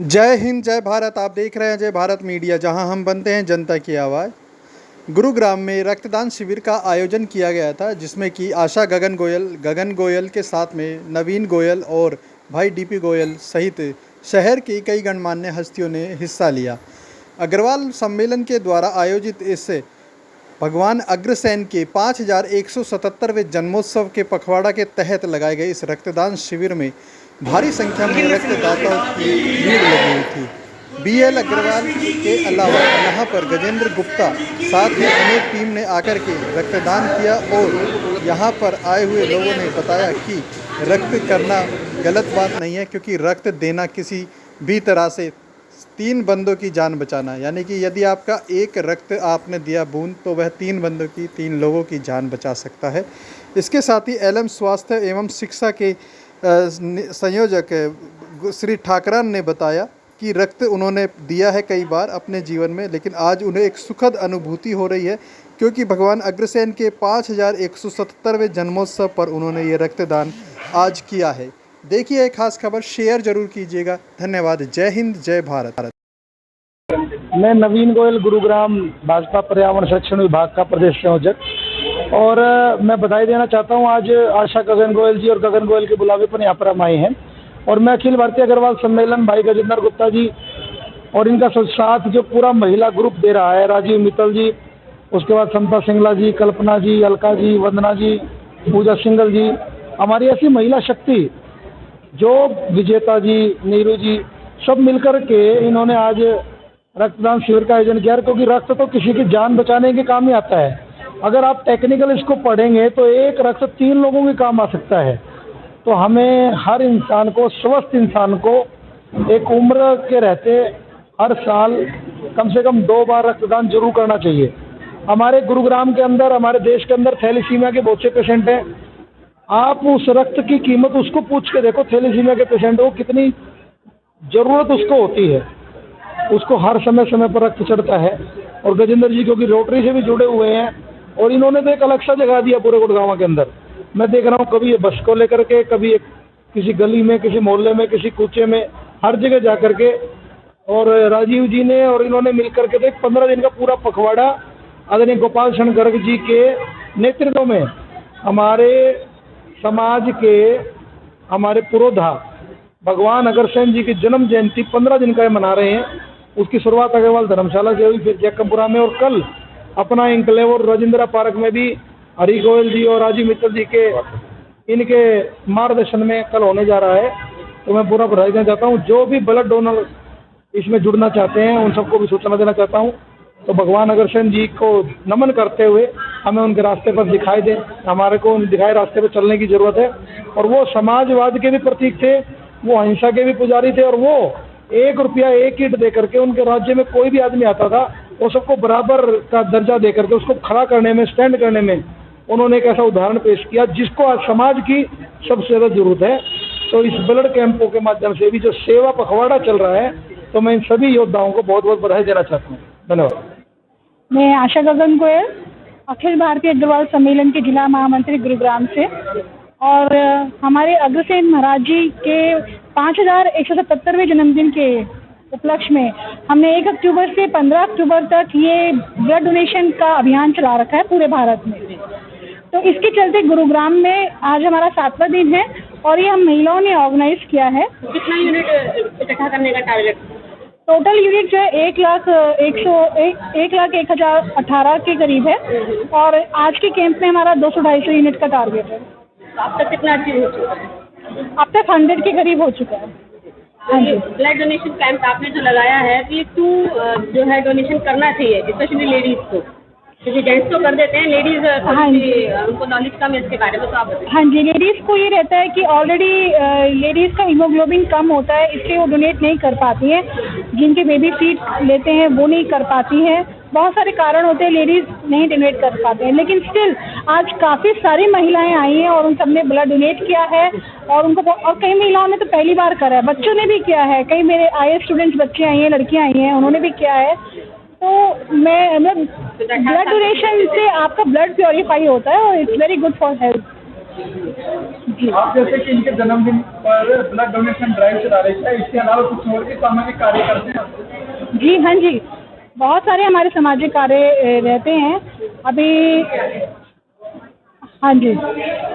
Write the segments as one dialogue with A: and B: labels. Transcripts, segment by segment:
A: जय हिंद जय भारत। आप देख रहे हैं जय भारत मीडिया, जहां हम बनते हैं जनता की आवाज़। गुरुग्राम में रक्तदान शिविर का आयोजन किया गया था, जिसमें कि आशा गगन गोयल के साथ में नवीन गोयल और भाई डीपी गोयल सहित शहर की कई गणमान्य हस्तियों ने हिस्सा लिया। अग्रवाल सम्मेलन के द्वारा आयोजित इस भगवान अग्रसेन के 5177वें जन्मोत्सव के पखवाड़ा के तहत लगाए गए इस रक्तदान शिविर में भारी संख्या में रक्तदाताओं की भीड़ लगी हुई थी। बीएल अग्रवाल के अलावा यहाँ पर गजेंद्र गुप्ता साथ ही अनेक टीम ने आकर के रक्तदान किया और यहाँ पर आए हुए लोगों ने बताया कि रक्त करना गलत बात नहीं है, क्योंकि रक्त देना किसी भी तरह से 3 बंदों की जान बचाना, यानी कि यदि आपका एक रक्त आपने दिया बूंद तो वह 3 बंदों की 3 लोगों की जान बचा सकता है। इसके साथ ही एलएम स्वास्थ्य एवं शिक्षा के संयोजक श्री ठाकरान ने बताया कि रक्त उन्होंने दिया है कई बार अपने जीवन में, लेकिन आज उन्हें एक सुखद अनुभूति हो रही है, क्योंकि भगवान अग्रसेन के 5177वें जन्मोत्सव पर उन्होंने ये रक्तदान आज किया है। देखिए एक खास खबर, शेयर जरूर कीजिएगा। धन्यवाद। जय हिंद जय भारत।
B: मैं नवीन गोयल, गुरुग्राम भाजपा पर्यावरण संरक्षण विभाग का प्रदेश संयोजक। और मैं बधाई देना चाहता हूं, आज आशा गगन गोयल जी और गगन गोयल के बुलावे पर यहाँ पर हम आए हैं। और मैं अखिल भारतीय अग्रवाल सम्मेलन भाई गजेंद्र गुप्ता जी और इनका साथ जो पूरा महिला ग्रुप दे रहा है, राजीव मित्तल जी, उसके बाद समता सिंगला जी, कल्पना जी, अलका जी, वंदना जी, पूजा सिंगल जी, हमारी ऐसी महिला शक्ति जो विजेता जी, नीरू जी, सब मिलकर के इन्होंने आज रक्तदान शिविर का आयोजन किया। क्योंकि रक्त तो किसी की जान बचाने के काम ही आता है। अगर आप टेक्निकल इसको पढ़ेंगे तो एक रक्त 3 लोगों के काम आ सकता है। तो हमें हर इंसान को, स्वस्थ इंसान को, एक उम्र के रहते हर साल कम से कम 2 बार रक्तदान जरूर करना चाहिए। हमारे गुरुग्राम के अंदर, हमारे देश के अंदर थैलीसीमिया के बहुत से पेशेंट हैं। आप उस रक्त की कीमत उसको पूछ के देखो, थैलीसीमिया के पेशेंट को कितनी ज़रूरत उसको होती है, उसको हर समय समय पर रक्त चढ़ता है। और गजेंद्र जी क्योंकि रोटरी से भी जुड़े हुए हैं और इन्होंने तो एक अलग सा जगह दिया पूरे गुड़गांव के अंदर। मैं देख रहा हूँ कभी ये बस को लेकर के, कभी किसी गली में, किसी मोहल्ले में, किसी कूचे में, हर जगह जा कर के। और राजीव जी ने और इन्होंने मिल करके तो 15 दिन का पूरा पखवाड़ा आदरणीय गोपाल शरण गर्ग जी के नेतृत्व में हमारे समाज के, हमारे पुरोधा भगवान अग्रसेन जी की जन्म जयंती 15 दिन का मना रहे हैं। उसकी शुरुआत अग्रवाल धर्मशाला से हुई, फिर जयकमपुरा में, और कल अपना इंक्लेव और राजेंद्रा पार्क में भी हरी गोयल जी और राजीव मित्तल जी के इनके मार्गदर्शन में कल होने जा रहा है। तो मैं पूरा बधाई देना चाहता हूँ। जो भी ब्लड डोनर इसमें जुड़ना चाहते हैं उन सबको भी सूचना देना चाहता हूँ। तो भगवान अग्रसेन जी को नमन करते हुए हमें उनके रास्ते पर दिखाई दे, हमारे को उन दिखाए रास्ते पर चलने की ज़रूरत है। और वो समाजवाद के भी प्रतीक थे, वो अहिंसा के भी पुजारी थे, और वो 1 रुपया 1 ईंट दे करके उनके राज्य में कोई भी आदमी आता था वो सबको बराबर का दर्जा दे करके उसको खड़ा करने में, स्टैंड करने में उन्होंने एक ऐसा उदाहरण पेश किया जिसको आज समाज की सबसे ज़्यादा जरूरत है। तो इस ब्लड कैंपों के माध्यम से भी जो सेवा पखवाड़ा चल रहा है, तो मैं इन सभी योद्धाओं को बहुत बहुत बधाई देना चाहता हूँ। धन्यवाद।
C: मैं आशा गगन गोयल, अखिल भारतीय अग्रवाल सम्मेलन के जिला महामंत्री गुरुग्राम से। और हमारे अग्रसेन महाराज जी के 5177वें जन्मदिन के उपलक्ष्य में हमने 1 अक्टूबर से 15 अक्टूबर तक ये ब्लड डोनेशन का अभियान चला रखा है पूरे भारत में। तो इसके चलते गुरुग्राम में आज हमारा 7वां दिन है और ये हम महिलाओं ने ऑर्गेनाइज किया है।
D: कितना यूनिट इकट्ठा करने का टारगेट?
C: टोटल यूनिट जो है 1,01,018 के करीब है और आज के कैंप में हमारा 200-250 यूनिट का टारगेट है।
D: अब तक कितना अचीव हो चुका है?
C: अब तक 100 के करीब हो चुका है। हाँ जी।
D: ब्लड डोनेशन कैंप आपने जो लगाया है, तो ये क्यों जो है डोनेशन करना चाहिए, स्पेशली लेडीज को? क्योंकि जेंट्स तो कर देते हैं, लेडीज उनको नॉलेज कम है इसके बारे में, तो आप बताइए।
C: हाँ जी, लेडीज़ को ये रहता है कि ऑलरेडी लेडीज़ का हीमोग्लोबिन कम होता है, इसलिए वो डोनेट नहीं कर पाती हैं। जिनके बेबी फीड लेते हैं वो नहीं कर पाती हैं। बहुत सारे कारण होते हैं, लेडीज़ नहीं डोनेट कर पाते हैं। लेकिन स्टिल आज काफ़ी सारी महिलाएं आई हैं और उन सब ने ब्लड डोनेट किया है और उनको, और कई महिलाओं ने तो पहली बार करा है, बच्चों ने भी किया है। कई मेरे IAS स्टूडेंट्स बच्चे आई हैं, लड़कियाँ आई हैं, उन्होंने भी किया है। तो मैं ब्लड डोनेशन से आपका ब्लड प्योरीफाई होता है और it's very good for health.
A: आप जैसे कि इनके जन्मदिन पर ब्लड डोनेशन ड्राइव चला रहे हैं, इसके अलावा कुछ और भी सामाजिक कार्य करते हैं?
C: जी हाँ जी, बहुत सारे हमारे सामाजिक कार्य रहते हैं अभी। हाँ जी,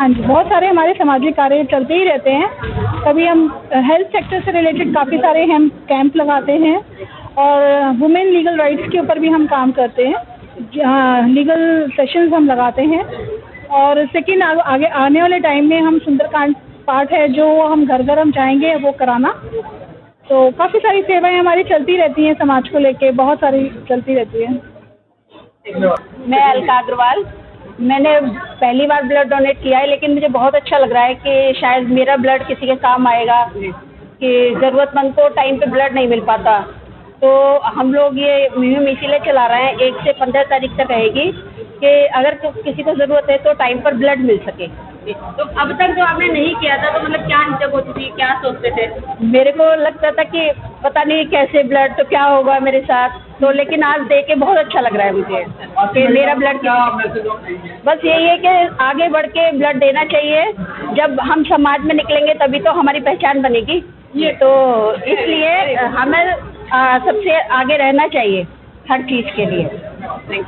C: हाँ जी, बहुत सारे हमारे सामाजिक कार्य चलते ही रहते हैं। कभी हम हेल्थ सेक्टर से रिलेटेड काफ़ी सारे हम कैंप लगाते हैं और वुमेन लीगल राइट्स के ऊपर भी हम काम करते हैं, लीगल सेशंस हम लगाते हैं। और सेकेंड आगे आने वाले टाइम में हम सुंदरकांड पाठ है जो हम घर घर हम चाहेंगे वो कराना। तो काफ़ी सारी सेवाएं हमारी चलती रहती हैं, समाज को लेके बहुत सारी चलती रहती हैं।
D: मैं अलका अग्रवाल, मैंने पहली बार ब्लड डोनेट किया है, लेकिन मुझे बहुत अच्छा लग रहा है कि शायद मेरा ब्लड किसी के काम आएगा, कि ज़रूरतमंद को टाइम पे ब्लड नहीं मिल पाता। तो हम लोग ये मुहिम इसीलिए चला रहे हैं, 1 से 15 तारीख तक रहेगी, कि अगर किसी को ज़रूरत है तो टाइम पर ब्लड मिल सके। तो अब तक जो आपने नहीं किया था तो मतलब क्या हिचक होती थी, क्या सोचते थे? मेरे को लगता था कि पता नहीं कैसे ब्लड, तो क्या होगा मेरे साथ, तो लेकिन आज देख के बहुत अच्छा लग रहा है मुझे कि मेरा ब्लड बस यही है कि आगे बढ़ के ब्लड देना चाहिए। जब हम समाज में निकलेंगे तभी तो हमारी पहचान बनेगी, तो इसलिए हमें सबसे आगे रहना चाहिए हर चीज़ के लिए।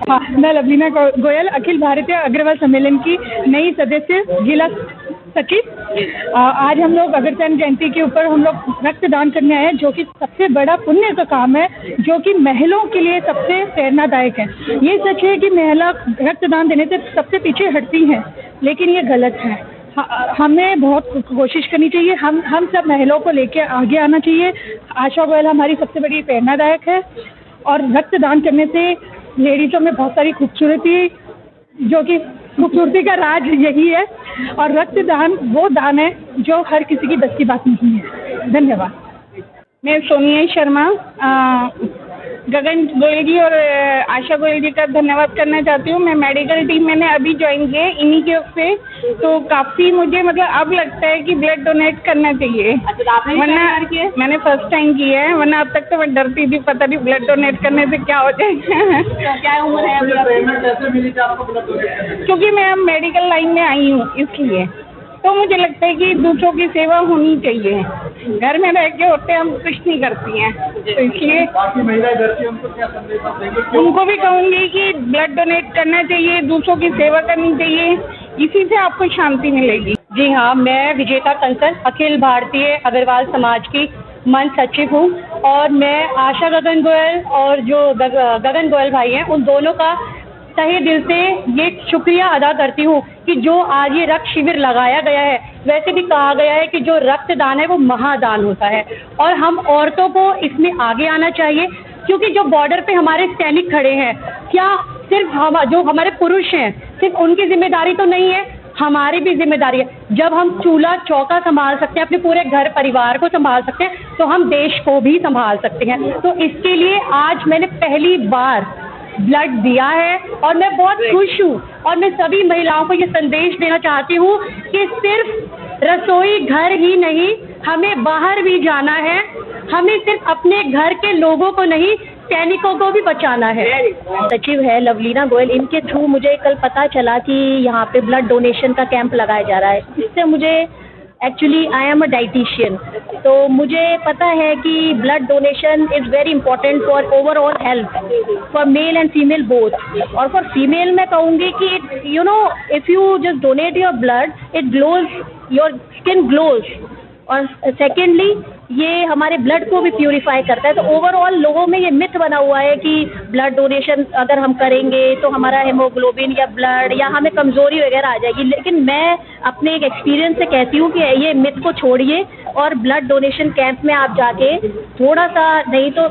C: हाँ, मैं लवलीना गोयल, अखिल भारतीय अग्रवाल सम्मेलन की नई सदस्य, जिला सचिव। आज हम लोग अग्रसेन जयंती के ऊपर हम लोग रक्तदान करने आए हैं, जो कि सबसे बड़ा पुण्य का काम है, जो कि महिलाओं के लिए सबसे प्रेरणादायक है। ये सच है कि महिला रक्तदान देने से सबसे पीछे हटती हैं, लेकिन ये गलत है। हमें बहुत कोशिश करनी चाहिए, हम सब महिलाओं को लेकर आगे आना चाहिए। आशा गोयल हमारी सबसे बड़ी प्रेरणादायक है और रक्तदान करने से लेडीज़ों में बहुत सारी खूबसूरती, जो कि खूबसूरती का राज यही है, और रक्तदान वो दान है जो हर किसी की बस की बात नहीं है। धन्यवाद। मैं सोनिया शर्मा गगन गोयल जी और आशा गोयल जी का धन्यवाद करना चाहती हूँ। मैं मेडिकल टीम मैंने अभी ज्वाइन की है इन्हीं के से, तो काफ़ी मुझे मतलब अब लगता है कि ब्लड डोनेट करना चाहिए। वरना मैंने फर्स्ट टाइम किया है, वरना अब तक तो मैं डरती थी, पता नहीं ब्लड डोनेट करने से क्या हो जाएगा।
D: तो क्या उम्र है
C: क्योंकि मैं अब मेडिकल लाइन में आई हूँ, इसलिए तो मुझे लगता है कि दूसरों की सेवा होनी चाहिए। घर में रह के होते हम कुछ नहीं करती हैं, तो इसलिए
A: बाकी महिलाएं डरती हैं, उनको क्या संदेश आप देंगे?
C: उनको भी कहूँगी कि ब्लड डोनेट करना चाहिए, दूसरों की सेवा करनी चाहिए, इसी से आपको शांति मिलेगी।
E: जी हाँ, मैं विजेता कंसल, अखिल भारतीय अग्रवाल समाज की मंच सचिव हूँ, और मैं आशा गगन गोयल और जो गगन गोयल भाई हैं उन दोनों का तहे दिल से ये शुक्रिया अदा करती हूँ कि जो आज ये रक्त शिविर लगाया गया है। वैसे भी कहा गया है कि जो रक्तदान है वो महादान होता है, और हम औरतों को इसमें आगे आना चाहिए, क्योंकि जो बॉर्डर पे हमारे सैनिक खड़े हैं, क्या सिर्फ हम जो हमारे पुरुष हैं सिर्फ उनकी जिम्मेदारी तो नहीं है, हमारी भी जिम्मेदारी है। जब हम चूल्हा चौका संभाल सकते हैं, अपने पूरे घर परिवार को संभाल सकते हैं, तो हम देश को भी संभाल सकते हैं। तो इसके लिए आज मैंने पहली बार ब्लड दिया है और मैं बहुत खुश हूँ, और मैं सभी महिलाओं को ये संदेश देना चाहती हूँ कि सिर्फ रसोई घर ही नहीं, हमें बाहर भी जाना है। हमें सिर्फ अपने घर के लोगों को नहीं, सैनिकों को भी बचाना है।
F: सचिव है लवलीना गोयल, इनके थ्रू मुझे कल पता चला कि यहाँ पे ब्लड डोनेशन का कैंप लगाया जा रहा है। इससे मुझे actually I am a dietitian, तो मुझे पता है कि blood donation is very important for overall health for male and female both. और फॉर फीमेल मैं कहूँगी कि you know if you just donate your blood it glows, your skin glows, और सेकेंडली ये हमारे ब्लड को भी प्यूरिफाई करता है। तो ओवरऑल लोगों में ये मिथ बना हुआ है कि ब्लड डोनेशन अगर हम करेंगे तो हमारा हेमोग्लोबिन या ब्लड या हमें कमज़ोरी वगैरह आ जाएगी, लेकिन मैं अपने एक एक्सपीरियंस से कहती हूँ कि ये मिथ को छोड़िए और ब्लड डोनेशन कैंप में आप जाके थोड़ा सा, नहीं तो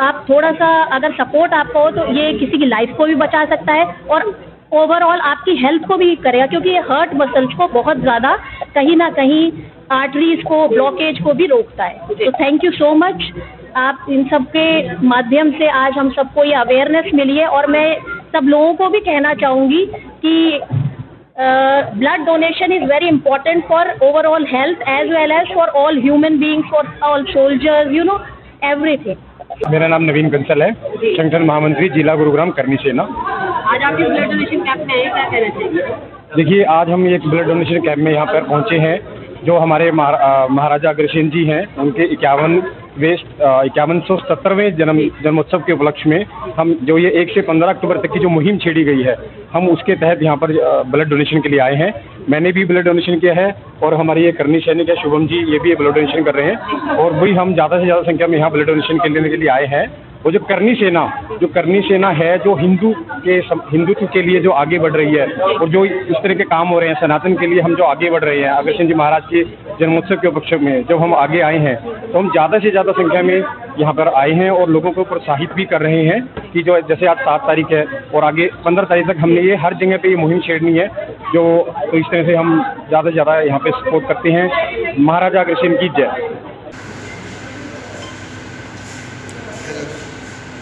F: आप थोड़ा सा अगर सपोर्ट आपका हो तो ये किसी की लाइफ को भी बचा सकता है और ओवरऑल आपकी हेल्थ को भी करेगा, क्योंकि ये हार्ट मसल्स को बहुत ज़्यादा कहीं ना कहीं आर्टरीज को, ब्लॉकेज को भी रोकता है। तो थैंक यू सो मच, आप इन सब के माध्यम से आज हम सबको ये अवेयरनेस मिली है। और मैं सब लोगों को भी कहना चाहूँगी कि blood donation is very important for overall health as well as for all human beings, for all soldiers, you know everything.
G: मेरा नाम नवीन कंसल है, संगठन महामंत्री जिला गुरुग्राम करनी सेना।
E: आज आप इस ब्लड डोनेशन कैंप में आए, क्या कहना चाहिए?
G: देखिए, आज हम एक ब्लड डोनेशन कैंप में यहाँ पर पहुँचे हैं। जो हमारे महाराजा अग्रसेन जी हैं, उनके 5170वें जन्मोत्सव के उपलक्ष्य में हम जो ये 1 से 15 अक्टूबर तक की जो मुहिम छेड़ी गई है, हम उसके तहत यहाँ पर ब्लड डोनेशन के लिए आए हैं। मैंने भी ब्लड डोनेशन किया है और हमारे ये करनी सैनिक है शुभम जी, ये भी ब्लड डोनेशन कर रहे हैं और वही हम ज़्यादा से ज़्यादा संख्या में यहाँ ब्लड डोनेशन के लिए आए हैं। वो जो करनी सेना है, जो हिंदुत्व के लिए जो आगे बढ़ रही है और जो इस तरह के काम हो रहे हैं सनातन के लिए, हम जो आगे बढ़ रहे हैं अग्रसेन जी महाराज के जन्मोत्सव के उपलक्ष्य में जब हम आगे आए हैं, तो हम ज़्यादा से ज़्यादा संख्या में यहाँ पर आए हैं और लोगों को प्रोत्साहित भी कर रहे हैं कि जो जैसे आज 7 तारीख है और आगे 15 तारीख तक हमने ये हर जगह पे ये मुहिम छेड़नी है। तो इस तरह से हम ज़्यादा से ज़्यादा यहाँ पे सपोर्ट करते हैं। महाराजा अग्रसेन की जय।